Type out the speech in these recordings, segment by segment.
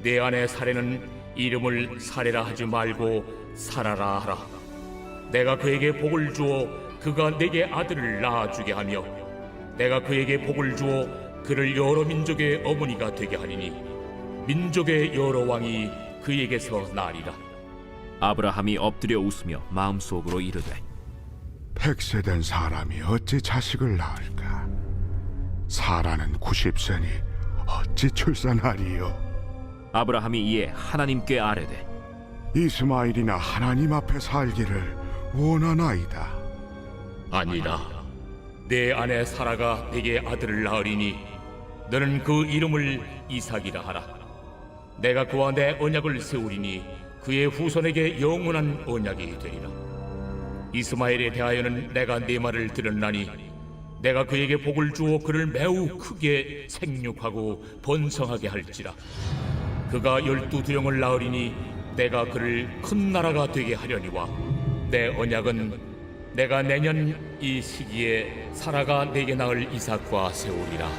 내 아내 사례는 이름을 사례라 하지 말고 사라라 하라. 내가 그에게 복을 주어 그가 내게 아들을 낳아주게 하며 내가 그에게 복을 주어 그를 여러 민족의 어머니가 되게 하리니 민족의 여러 왕이 그에게서 나리라. 아브라함이 엎드려 웃으며 마음속으로 이르되 100세 된 사람이 어찌 자식을 낳을까? 사라는 90세니 어찌 출산하리요? 아브라함이 이에 하나님께 아뢰되 이스마엘이나 하나님 앞에 살기를 원하나이다. 아니라 내 아내 사라가 내게 아들을 낳으리니 너는 그 이름을 이삭이라 하라. 내가 그와 내 언약을 세우리니 그의 후손에게 영원한 언약이 되리라. 이스마엘에 대하여는 내가 네 말을 들었나니 내가 그에게 복을 주어 그를 매우 크게 생육하고 번성하게 할지라. 그가 12두령을 낳으리니 내가 그를 큰 나라가 되게 하려니와 내 언약은 내가 내년 이 시기에 사라가 내게 낳을 이삭과 세우리라.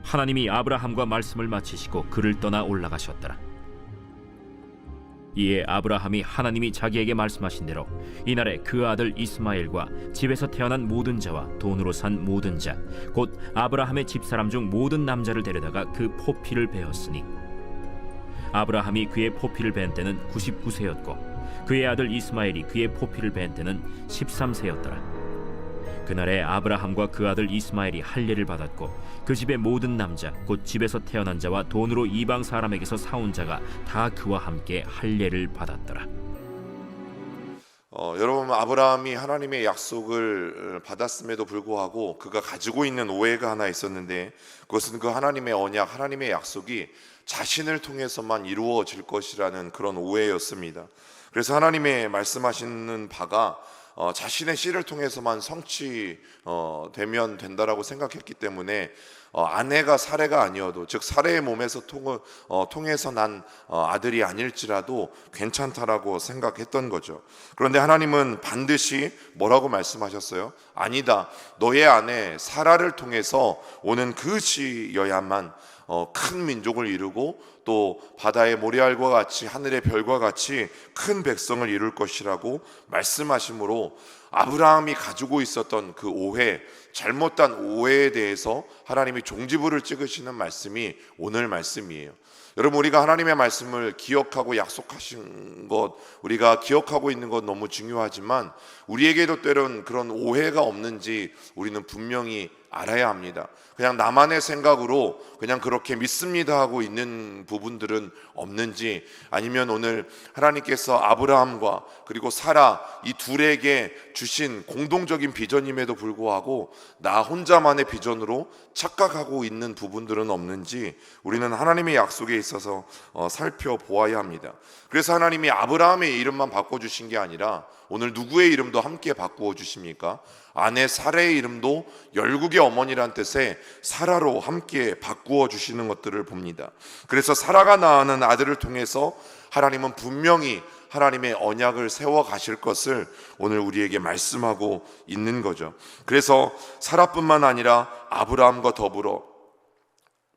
하나님이 아브라함과 말씀을 마치시고 그를 떠나 올라가셨더라. 이에 아브라함이 하나님이 자기에게 말씀하신 대로 이날에 그 아들 이스마엘과 집에서 태어난 모든 자와 돈으로 산 모든 자 곧 아브라함의 집사람 중 모든 남자를 데려다가 그 포피를 베었으니 아브라함이 그의 포피를 벤 때는 99세였고 그의 아들 이스마엘이 그의 포피를 벤 때는 13세였더라. 그날에 아브라함과 그 아들 이스마엘이 할례를 받았고 그 집의 모든 남자 곧 집에서 태어난 자와 돈으로 이방 사람에게서 사온 자가 다 그와 함께 할례를 받았더라. 여러분, 아브라함이 하나님의 약속을 받았음에도 불구하고 그가 가지고 있는 오해가 하나 있었는데, 그것은 그 하나님의 언약, 하나님의 약속이 자신을 통해서만 이루어질 것이라는 그런 오해였습니다. 그래서 하나님의 말씀하시는 바가 자신의 씨를 통해서만 성취되면 된다라고 생각했기 때문에 아내가 사례가 아니어도, 즉 사례의 몸에서 통해서 난 아들이 아닐지라도 괜찮다라고 생각했던 거죠. 그런데 하나님은 반드시 뭐라고 말씀하셨어요? 아니다, 너의 아내 사라를 통해서 오는 그 씨여야만 큰 민족을 이루고 또 바다의 모래알과 같이 하늘의 별과 같이 큰 백성을 이룰 것이라고 말씀하심으로 아브라함이 가지고 있었던 그 오해, 잘못된 오해에 대해서 하나님이 종지부를 찍으시는 말씀이 오늘 말씀이에요. 여러분, 우리가 하나님의 말씀을 기억하고 약속하신 것, 우리가 기억하고 있는 것 너무 중요하지만 우리에게도 때론 그런 오해가 없는지 우리는 분명히 알아야 합니다. 그냥 나만의 생각으로 그냥 그렇게 믿습니다 하고 있는 부분들은 없는지, 아니면 오늘 하나님께서 아브라함과 그리고 사라 이 둘에게 주신 공동적인 비전임에도 불구하고 나 혼자만의 비전으로 착각하고 있는 부분들은 없는지 우리는 하나님의 약속에 있어서 살펴보아야 합니다. 그래서 하나님이 아브라함의 이름만 바꿔주신 게 아니라 오늘 누구의 이름도 함께 바꾸어 주십니까? 아내 사라의 이름도 열국의 어머니란 뜻의 사라로 함께 바꾸어 주시는 것들을 봅니다. 그래서 사라가 낳는 아들을 통해서 하나님은 분명히 하나님의 언약을 세워 가실 것을 오늘 우리에게 말씀하고 있는 거죠. 그래서 사라뿐만 아니라 아브라함과 더불어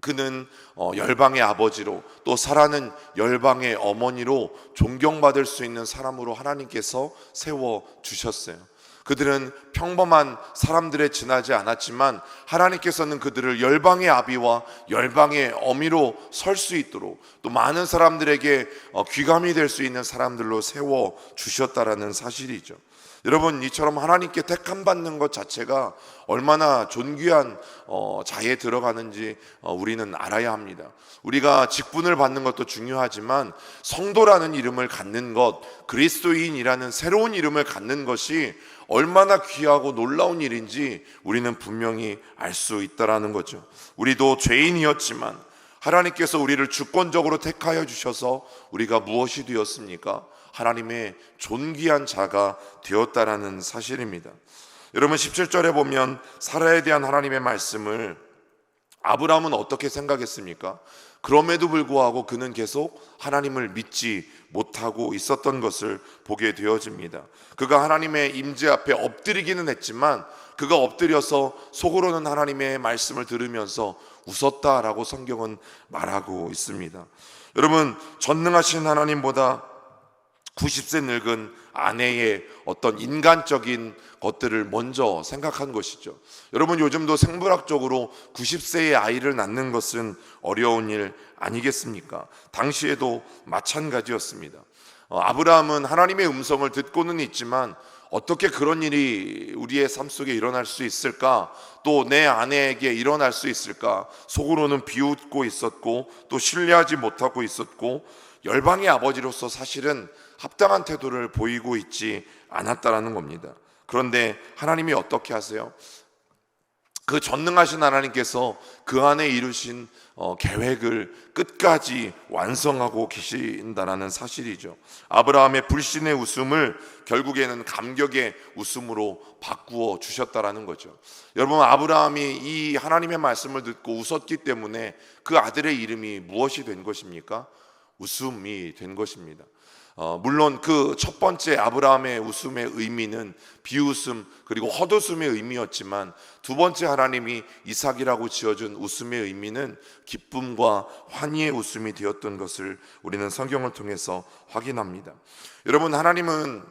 그는 열방의 아버지로, 또 사라는 열방의 어머니로 존경받을 수 있는 사람으로 하나님께서 세워주셨어요. 그들은 평범한 사람들에 지나지 않았지만 하나님께서는 그들을 열방의 아비와 열방의 어미로 설 수 있도록, 또 많은 사람들에게 귀감이 될 수 있는 사람들로 세워주셨다라는 사실이죠. 여러분, 이처럼 하나님께 택함 받는 것 자체가 얼마나 존귀한 자에 들어가는지 우리는 알아야 합니다. 우리가 직분을 받는 것도 중요하지만 성도라는 이름을 갖는 것, 그리스도인이라는 새로운 이름을 갖는 것이 얼마나 귀하고 놀라운 일인지 우리는 분명히 알 수 있다라는 거죠. 우리도 죄인이었지만 하나님께서 우리를 주권적으로 택하여 주셔서 우리가 무엇이 되었습니까? 하나님의 존귀한 자가 되었다라는 사실입니다. 여러분, 17절에 보면 사라에 대한 하나님의 말씀을 아브라함은 어떻게 생각했습니까? 그럼에도 불구하고 그는 계속 하나님을 믿지 못하고 있었던 것을 보게 되어집니다. 그가 하나님의 임재 앞에 엎드리기는 했지만 그가 엎드려서 속으로는 하나님의 말씀을 들으면서 웃었다라고 성경은 말하고 있습니다. 여러분, 전능하신 하나님보다 90세 늙은 아내의 어떤 인간적인 것들을 먼저 생각한 것이죠. 여러분, 요즘도 생물학적으로 90세의 아이를 낳는 것은 어려운 일 아니겠습니까? 당시에도 마찬가지였습니다. 아브라함은 하나님의 음성을 듣고는 있지만 어떻게 그런 일이 우리의 삶 속에 일어날 수 있을까? 또 내 아내에게 일어날 수 있을까? 속으로는 비웃고 있었고 또 신뢰하지 못하고 있었고 열방의 아버지로서 사실은 합당한 태도를 보이고 있지 않았다라는 겁니다. 그런데 하나님이 어떻게 하세요? 그 전능하신 하나님께서 그 안에 이루신 계획을 끝까지 완성하고 계신다라는 사실이죠. 아브라함의 불신의 웃음을 결국에는 감격의 웃음으로 바꾸어 주셨다라는 거죠. 여러분, 아브라함이 이 하나님의 말씀을 듣고 웃었기 때문에 그 아들의 이름이 무엇이 된 것입니까? 웃음이 된 것입니다. 물론 그 첫 번째 아브라함의 웃음의 의미는 비웃음 그리고 헛웃음의 의미였지만 두 번째 하나님이 이삭이라고 지어준 웃음의 의미는 기쁨과 환희의 웃음이 되었던 것을 우리는 성경을 통해서 확인합니다. 여러분, 하나님은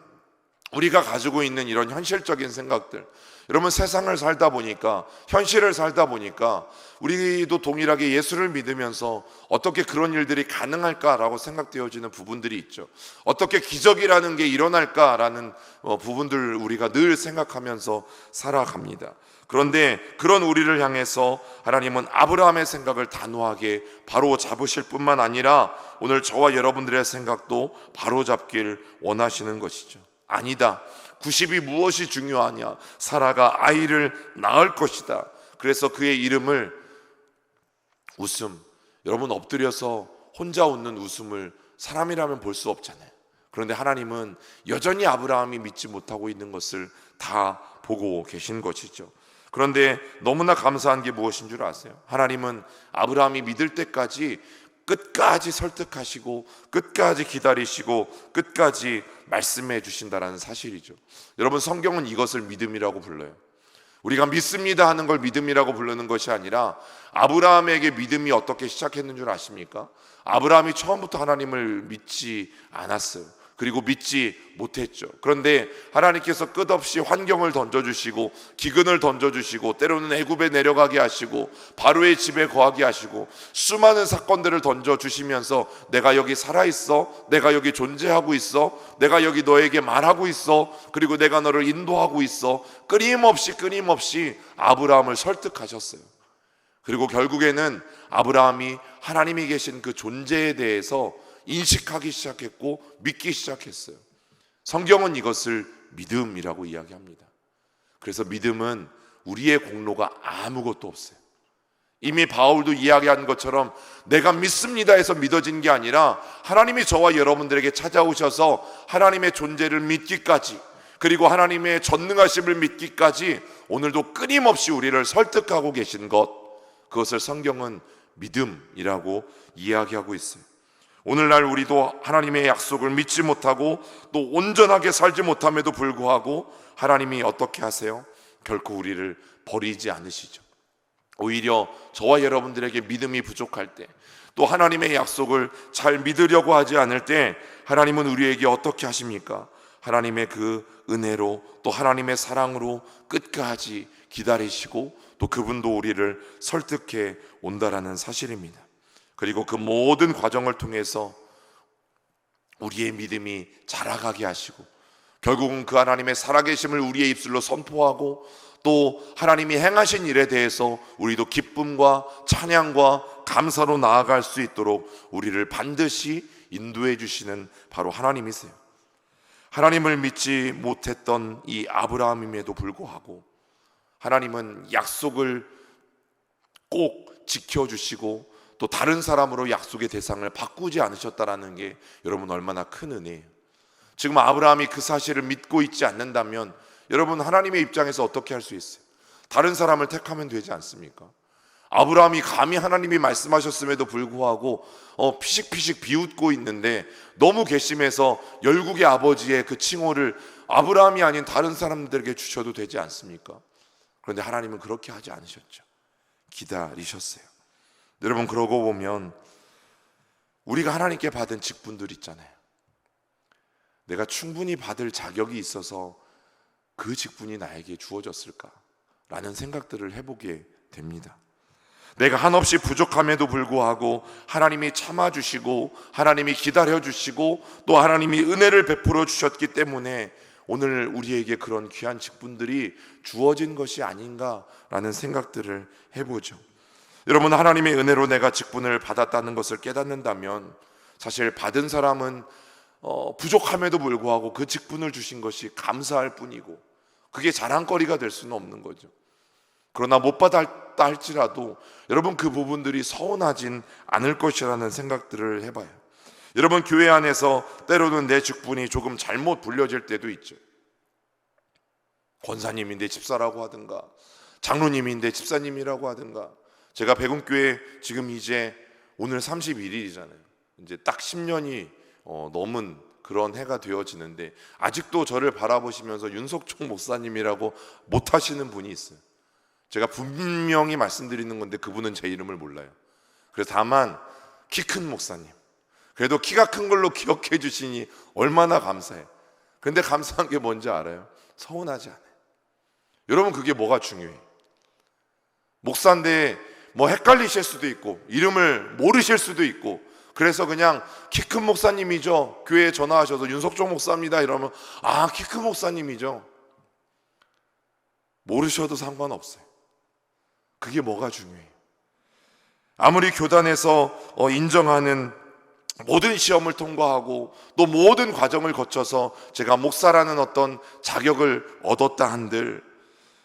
우리가 가지고 있는 이런 현실적인 생각들, 여러분, 세상을 살다 보니까, 현실을 살다 보니까 우리도 동일하게 예수를 믿으면서 어떻게 그런 일들이 가능할까라고 생각되어지는 부분들이 있죠. 어떻게 기적이라는 게 일어날까라는 부분들을 우리가 늘 생각하면서 살아갑니다. 그런데 그런 우리를 향해서 하나님은 아브라함의 생각을 단호하게 바로 잡으실 뿐만 아니라 오늘 저와 여러분들의 생각도 바로 잡길 원하시는 것이죠. 아니다, 90이 무엇이 중요하냐? 사라가 아이를 낳을 것이다. 그래서 그의 이름을 웃음, 여러분, 엎드려서 혼자 웃는 웃음을 사람이라면 볼 수 없잖아요. 그런데 하나님은 여전히 아브라함이 믿지 못하고 있는 것을 다 보고 계신 것이죠. 그런데 너무나 감사한 게 무엇인 줄 아세요? 하나님은 아브라함이 믿을 때까지 끝까지 설득하시고 끝까지 기다리시고 끝까지 말씀해 주신다라는 사실이죠. 여러분, 성경은 이것을 믿음이라고 불러요. 우리가 믿습니다 하는 걸 믿음이라고 부르는 것이 아니라 아브라함에게 믿음이 어떻게 시작했는 줄 아십니까? 아브라함이 처음부터 하나님을 믿지 않았어요. 그리고 믿지 못했죠. 그런데 하나님께서 끝없이 환경을 던져주시고 기근을 던져주시고 때로는 애굽에 내려가게 하시고 바로의 집에 거하게 하시고 수많은 사건들을 던져주시면서 내가 여기 살아있어, 내가 여기 존재하고 있어, 내가 여기 너에게 말하고 있어, 그리고 내가 너를 인도하고 있어, 끊임없이 아브라함을 설득하셨어요. 그리고 결국에는 아브라함이 하나님이 계신 그 존재에 대해서 인식하기 시작했고 믿기 시작했어요. 성경은 이것을 믿음이라고 이야기합니다. 그래서 믿음은 우리의 공로가 아무것도 없어요. 이미 바울도 이야기한 것처럼 내가 믿습니다 해서 믿어진 게 아니라 하나님이 저와 여러분들에게 찾아오셔서 하나님의 존재를 믿기까지, 그리고 하나님의 전능하심을 믿기까지 오늘도 끊임없이 우리를 설득하고 계신 것, 그것을 성경은 믿음이라고 이야기하고 있어요. 오늘날 우리도 하나님의 약속을 믿지 못하고 또 온전하게 살지 못함에도 불구하고 하나님이 어떻게 하세요? 결코 우리를 버리지 않으시죠. 오히려 저와 여러분들에게 믿음이 부족할 때, 또 하나님의 약속을 잘 믿으려고 하지 않을 때 하나님은 우리에게 어떻게 하십니까? 하나님의 그 은혜로 또 하나님의 사랑으로 끝까지 기다리시고 또 그분도 우리를 설득해 온다라는 사실입니다. 그리고 그 모든 과정을 통해서 우리의 믿음이 자라가게 하시고 결국은 그 하나님의 살아계심을 우리의 입술로 선포하고 또 하나님이 행하신 일에 대해서 우리도 기쁨과 찬양과 감사로 나아갈 수 있도록 우리를 반드시 인도해 주시는 바로 하나님이세요. 하나님을 믿지 못했던 이 아브라함임에도 불구하고 하나님은 약속을 꼭 지켜주시고 또 다른 사람으로 약속의 대상을 바꾸지 않으셨다라는 게 여러분 얼마나 큰 은혜예요. 지금 아브라함이 그 사실을 믿고 있지 않는다면 여러분 하나님의 입장에서 어떻게 할 수 있어요? 다른 사람을 택하면 되지 않습니까? 아브라함이 감히 하나님이 말씀하셨음에도 불구하고 피식피식 비웃고 있는데 너무 괘씸해서 열국의 아버지의 그 칭호를 아브라함이 아닌 다른 사람들에게 주셔도 되지 않습니까? 그런데 하나님은 그렇게 하지 않으셨죠. 기다리셨어요. 여러분, 그러고 보면 우리가 하나님께 받은 직분들 있잖아요. 내가 충분히 받을 자격이 있어서 그 직분이 나에게 주어졌을까라는 생각들을 해보게 됩니다. 내가 한없이 부족함에도 불구하고 하나님이 참아주시고 하나님이 기다려주시고 또 하나님이 은혜를 베풀어 주셨기 때문에 오늘 우리에게 그런 귀한 직분들이 주어진 것이 아닌가라는 생각들을 해보죠. 여러분, 하나님의 은혜로 내가 직분을 받았다는 것을 깨닫는다면 사실 받은 사람은 부족함에도 불구하고 그 직분을 주신 것이 감사할 뿐이고 그게 자랑거리가 될 수는 없는 거죠. 그러나 못 받았다 할지라도 여러분, 그 부분들이 서운하진 않을 것이라는 생각들을 해봐요. 여러분, 교회 안에서 때로는 내 직분이 조금 잘못 불려질 때도 있죠. 권사님인데 집사라고 하든가 장로님인데 집사님이라고 하든가. 제가 백운교회 지금 이제 오늘 31일이잖아요. 이제 딱 10년이 넘은 그런 해가 되어지는데 아직도 저를 바라보시면서 윤석총 목사님이라고 못하시는 분이 있어요. 제가 분명히 말씀드리는 건데 그분은 제 이름을 몰라요. 그래서 다만 키 큰 목사님, 그래도 키가 큰 걸로 기억해 주시니 얼마나 감사해요. 그런데 감사한 게 뭔지 알아요? 서운하지 않아요. 여러분, 그게 뭐가 중요해요? 목사인데 뭐 헷갈리실 수도 있고 이름을 모르실 수도 있고 그래서 그냥 키 큰 목사님이죠. 교회에 전화하셔서 윤석종 목사입니다 이러면 키 큰 목사님이죠. 모르셔도 상관없어요. 그게 뭐가 중요해요? 아무리 교단에서 인정하는 모든 시험을 통과하고 또 모든 과정을 거쳐서 제가 목사라는 어떤 자격을 얻었다 한들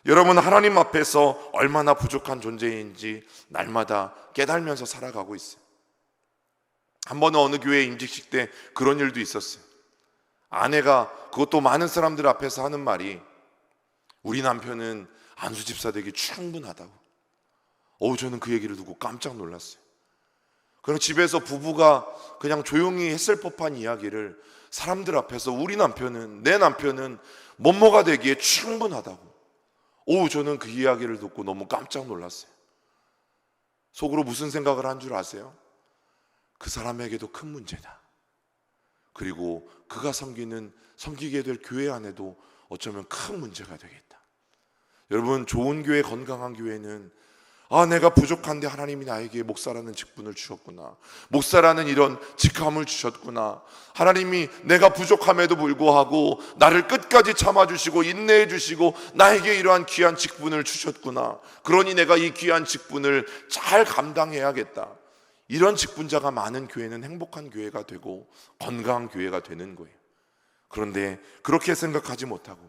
여러분, 하나님 앞에서 얼마나 부족한 존재인지 날마다 깨달으면서 살아가고 있어요. 한 번은 어느 교회 임직식 때 그런 일도 있었어요. 아내가 그것도 많은 사람들 앞에서 하는 말이 우리 남편은 안수 집사 되기 충분하다고. 저는 그 얘기를 듣고 깜짝 놀랐어요. 그럼 집에서 부부가 그냥 조용히 했을 법한 이야기를 사람들 앞에서 우리 남편은, 내 남편은 뭐뭐가 되기에 충분하다고. 저는 그 이야기를 듣고 너무 깜짝 놀랐어요. 속으로 무슨 생각을 한 줄 아세요? 그 사람에게도 큰 문제다. 그리고 그가 섬기게 될 교회 안에도 어쩌면 큰 문제가 되겠다. 여러분, 좋은 교회, 건강한 교회는 내가 부족한데 하나님이 나에게 목사라는 직분을 주셨구나. 목사라는 이런 직함을 주셨구나. 하나님이 내가 부족함에도 불구하고 나를 끝까지 참아주시고 인내해 주시고 나에게 이러한 귀한 직분을 주셨구나. 그러니 내가 이 귀한 직분을 잘 감당해야겠다. 이런 직분자가 많은 교회는 행복한 교회가 되고 건강한 교회가 되는 거예요. 그런데 그렇게 생각하지 못하고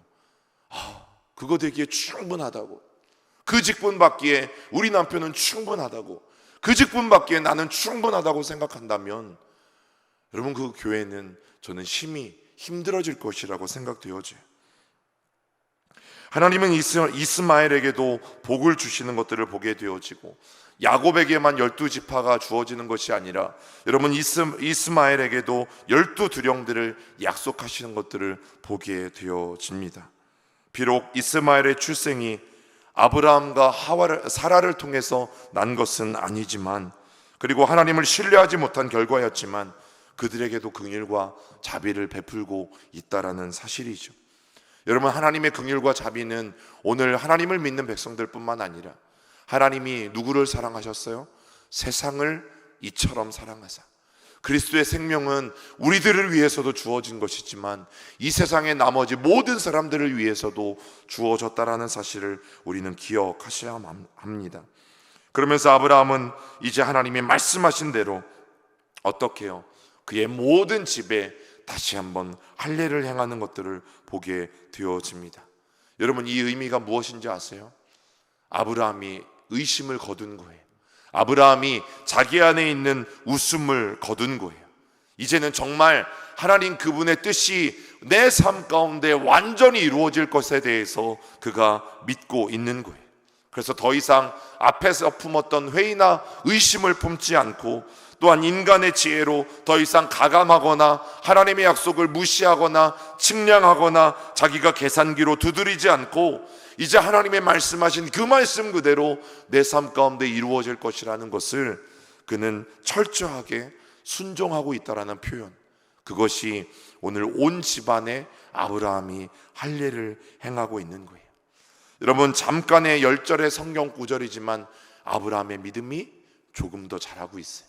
그거 되기에 충분하다고, 그 직분 받기에 우리 남편은 충분하다고, 그 직분 받기에 나는 충분하다고 생각한다면 여러분, 그 교회는 저는 심히 힘들어질 것이라고 생각되어져요. 하나님은 이스마엘에게도 복을 주시는 것들을 보게 되어지고 야곱에게만 12지파가 주어지는 것이 아니라 여러분, 이스마엘에게도 12두령들을 약속하시는 것들을 보게 되어집니다. 비록 이스마엘의 출생이 아브라함과 사라를 통해서 난 것은 아니지만, 그리고 하나님을 신뢰하지 못한 결과였지만 그들에게도 긍휼과 자비를 베풀고 있다라는 사실이죠. 여러분, 하나님의 긍휼과 자비는 오늘 하나님을 믿는 백성들뿐만 아니라 하나님이 누구를 사랑하셨어요? 세상을 이처럼 사랑하사. 그리스도의 생명은 우리들을 위해서도 주어진 것이지만 이 세상의 나머지 모든 사람들을 위해서도 주어졌다라는 사실을 우리는 기억하셔야 합니다. 그러면서 아브라함은 이제 하나님이 말씀하신 대로 어떻게 해요? 그의 모든 집에 다시 한번 할례를 행하는 것들을 보게 되어집니다. 여러분, 이 의미가 무엇인지 아세요? 아브라함이 의심을 거둔 거예요. 아브라함이 자기 안에 있는 웃음을 거둔 거예요. 이제는 정말 하나님 그분의 뜻이 내 삶 가운데 완전히 이루어질 것에 대해서 그가 믿고 있는 거예요. 그래서 더 이상 앞에서 품었던 회의나 의심을 품지 않고, 또한 인간의 지혜로 더 이상 가감하거나 하나님의 약속을 무시하거나 측량하거나 자기가 계산기로 두드리지 않고, 이제 하나님의 말씀하신 그 말씀 그대로 내 삶 가운데 이루어질 것이라는 것을 그는 철저하게 순종하고 있다라는 표현, 그것이 오늘 온 집안에 아브라함이 할례를 행하고 있는 거예요. 여러분, 잠깐의 열절의 성경 구절이지만 아브라함의 믿음이 조금 더 자라고 있어요.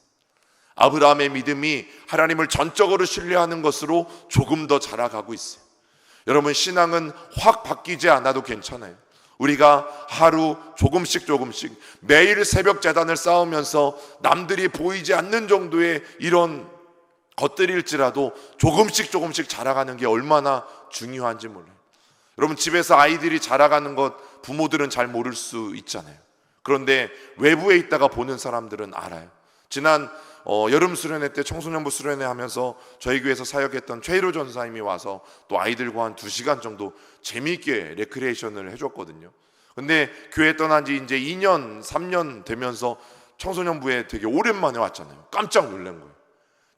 아브라함의 믿음이 하나님을 전적으로 신뢰하는 것으로 조금 더 자라가고 있어요. 여러분, 신앙은 확 바뀌지 않아도 괜찮아요. 우리가 하루 조금씩 매일 새벽 제단을 쌓으면서 남들이 보이지 않는 정도의 이런 것들일지라도 조금씩 자라가는 게 얼마나 중요한지 몰라요. 여러분, 집에서 아이들이 자라가는 것 부모들은 잘 모를 수 있잖아요. 그런데 외부에 있다가 보는 사람들은 알아요. 지난 여름 수련회 때 청소년부 수련회 하면서 저희 교회에서 사역했던 최희로 전사님이 와서 또 아이들과 한 2시간 정도 재미있게 레크리에이션을 해줬거든요. 근데 교회 떠난 지 이제 2년 3년 되면서 청소년부에 되게 오랜만에 왔잖아요. 깜짝 놀란 거예요.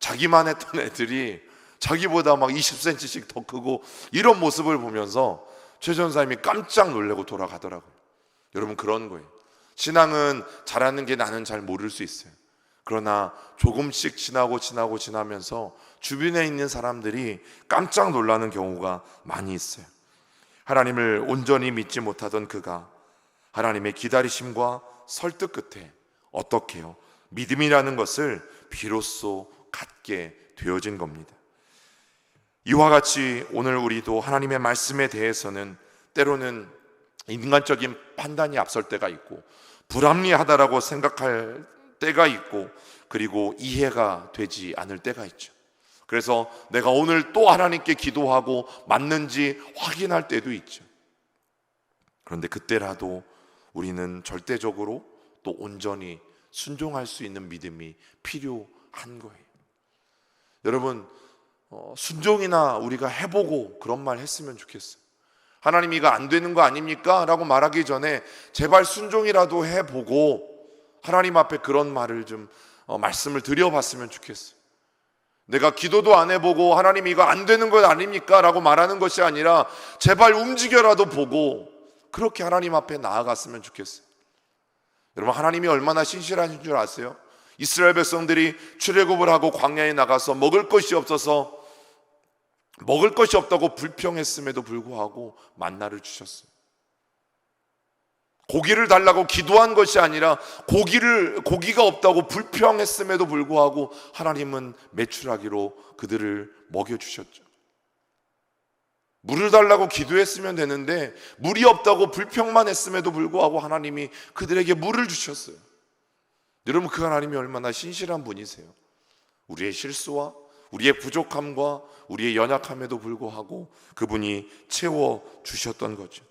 자기만 했던 애들이 자기보다 막 20cm씩 더 크고 이런 모습을 보면서 최 전사님이 깜짝 놀라고 돌아가더라고요. 여러분, 그런 거예요. 신앙은 잘하는 게 나는 잘 모를 수 있어요. 그러나 조금씩 지나면서 주변에 있는 사람들이 깜짝 놀라는 경우가 많이 있어요. 하나님을 온전히 믿지 못하던 그가 하나님의 기다리심과 설득 끝에 어떻게 해요? 믿음이라는 것을 비로소 갖게 되어진 겁니다. 이와 같이 오늘 우리도 하나님의 말씀에 대해서는 때로는 인간적인 판단이 앞설 때가 있고 불합리하다라고 생각할 때가 있고, 그리고 이해가 되지 않을 때가 있죠. 그래서 내가 오늘 또 하나님께 기도하고 맞는지 확인할 때도 있죠. 그런데 그때라도 우리는 절대적으로 또 온전히 순종할 수 있는 믿음이 필요한 거예요. 여러분, 순종이나 우리가 해보고 그런 말 했으면 좋겠어요. 하나님, 이거 안 되는 거 아닙니까? 라고 말하기 전에 제발 순종이라도 해보고 하나님 앞에 그런 말을 좀 말씀을 드려봤으면 좋겠어요. 내가 기도도 안 해보고 하나님 이거 안 되는 것 아닙니까? 라고 말하는 것이 아니라 제발 움직여라도 보고 그렇게 하나님 앞에 나아갔으면 좋겠어요. 여러분, 하나님이 얼마나 신실하신 줄 아세요? 이스라엘 백성들이 출애굽을 하고 광야에 나가서 먹을 것이 없다고 불평했음에도 불구하고 만나를 주셨어요. 고기를 달라고 기도한 것이 아니라 고기가 없다고 불평했음에도 불구하고 하나님은 메추라기로 그들을 먹여주셨죠. 물을 달라고 기도했으면 되는데 물이 없다고 불평만 했음에도 불구하고 하나님이 그들에게 물을 주셨어요. 여러분, 그 하나님이 얼마나 신실한 분이세요. 우리의 실수와 우리의 부족함과 우리의 연약함에도 불구하고 그분이 채워주셨던 거죠.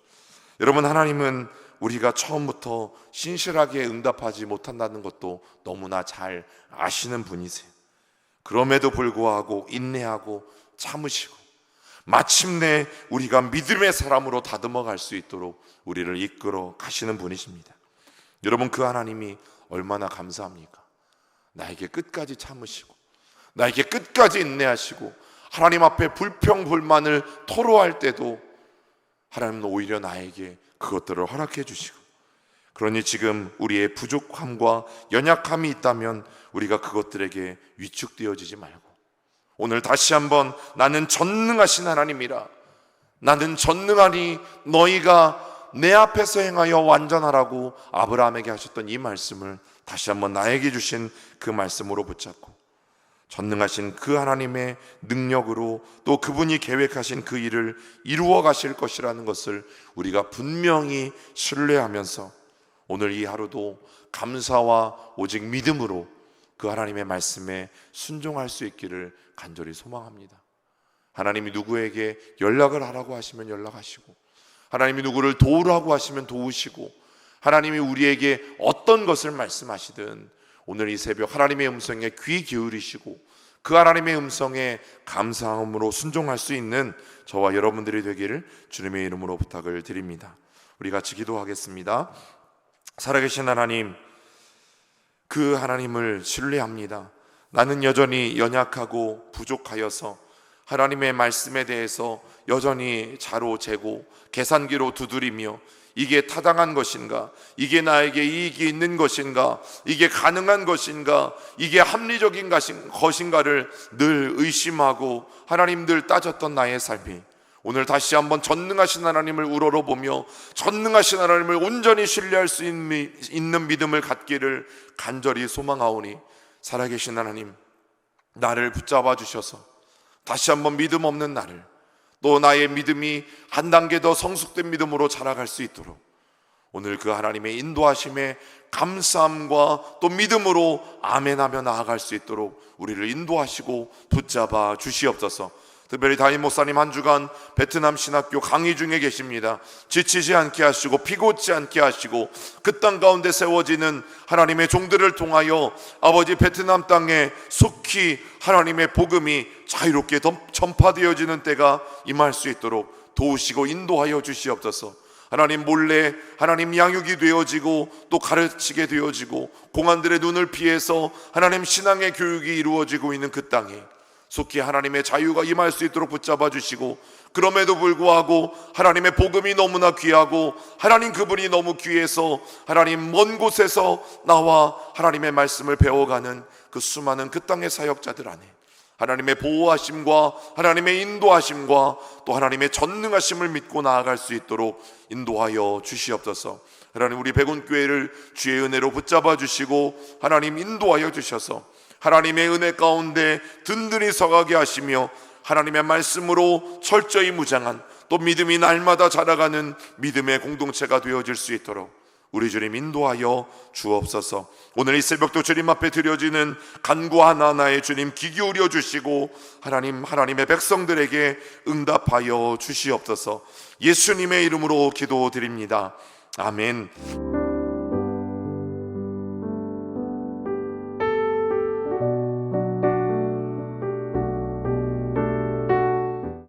여러분, 하나님은 우리가 처음부터 신실하게 응답하지 못한다는 것도 너무나 잘 아시는 분이세요. 그럼에도 불구하고 인내하고 참으시고 마침내 우리가 믿음의 사람으로 다듬어 갈 수 있도록 우리를 이끌어 가시는 분이십니다. 여러분, 그 하나님이 얼마나 감사합니까? 나에게 끝까지 참으시고 나에게 끝까지 인내하시고 하나님 앞에 불평불만을 토로할 때도 하나님은 오히려 나에게 그것들을 허락해 주시고, 그러니 지금 우리의 부족함과 연약함이 있다면 우리가 그것들에게 위축되어지지 말고 오늘 다시 한번 나는 전능하신 하나님이라, 나는 전능하니 너희가 내 앞에서 행하여 완전하라고 아브라함에게 하셨던 이 말씀을 다시 한번 나에게 주신 그 말씀으로 붙잡고 전능하신 그 하나님의 능력으로 또 그분이 계획하신 그 일을 이루어 가실 것이라는 것을 우리가 분명히 신뢰하면서 오늘 이 하루도 감사와 오직 믿음으로 그 하나님의 말씀에 순종할 수 있기를 간절히 소망합니다. 하나님이 누구에게 연락을 하라고 하시면 연락하시고, 하나님이 누구를 도우라고 하시면 도우시고, 하나님이 우리에게 어떤 것을 말씀하시든 오늘 이 새벽 하나님의 음성에 귀 기울이시고 그 하나님의 음성에 감사함으로 순종할 수 있는 저와 여러분들이 되기를 주님의 이름으로 부탁을 드립니다. 우리 같이 기도하겠습니다. 살아계신 하나님, 그 하나님을 신뢰합니다. 나는 여전히 연약하고 부족하여서 하나님의 말씀에 대해서 여전히 자로 재고 계산기로 두드리며 이게 타당한 것인가? 이게 나에게 이익이 있는 것인가? 이게 가능한 것인가? 이게 합리적인 것인가를 늘 의심하고 하나님 늘 따졌던 나의 삶이 오늘 다시 한번 전능하신 하나님을 우러러보며 전능하신 하나님을 온전히 신뢰할 수 있는 믿음을 갖기를 간절히 소망하오니, 살아계신 하나님, 나를 붙잡아 주셔서 다시 한번 믿음 없는 나를, 또 나의 믿음이 한 단계 더 성숙된 믿음으로 자라갈 수 있도록 오늘 그 하나님의 인도하심에 감사함과 또 믿음으로 아멘하며 나아갈 수 있도록 우리를 인도하시고 붙잡아 주시옵소서. 특별히 담임 목사님 한 주간 베트남 신학교 강의 중에 계십니다. 지치지 않게 하시고 피곤치 않게 하시고 그 땅 가운데 세워지는 하나님의 종들을 통하여 아버지 베트남 땅에 속히 하나님의 복음이 자유롭게 전파되어지는 때가 임할 수 있도록 도우시고 인도하여 주시옵소서. 하나님 몰래 하나님 양육이 되어지고 또 가르치게 되어지고 공안들의 눈을 피해서 하나님 신앙의 교육이 이루어지고 있는 그 땅에 속히 하나님의 자유가 임할 수 있도록 붙잡아 주시고, 그럼에도 불구하고 하나님의 복음이 너무나 귀하고 하나님 그분이 너무 귀해서 하나님 먼 곳에서 나와 하나님의 말씀을 배워가는 그 수많은 그 땅의 사역자들 안에 하나님의 보호하심과 하나님의 인도하심과 또 하나님의 전능하심을 믿고 나아갈 수 있도록 인도하여 주시옵소서. 하나님, 우리 백운교회를 주의 은혜로 붙잡아 주시고 하나님 인도하여 주셔서 하나님의 은혜 가운데 든든히 서가게 하시며 하나님의 말씀으로 철저히 무장한 또 믿음이 날마다 자라가는 믿음의 공동체가 되어질 수 있도록 우리 주님 인도하여 주옵소서. 오늘 이 새벽도 주님 앞에 드려지는 간구 하나하나에 주님 귀 기울여 주시고 하나님의 백성들에게 응답하여 주시옵소서. 예수님의 이름으로 기도드립니다. 아멘.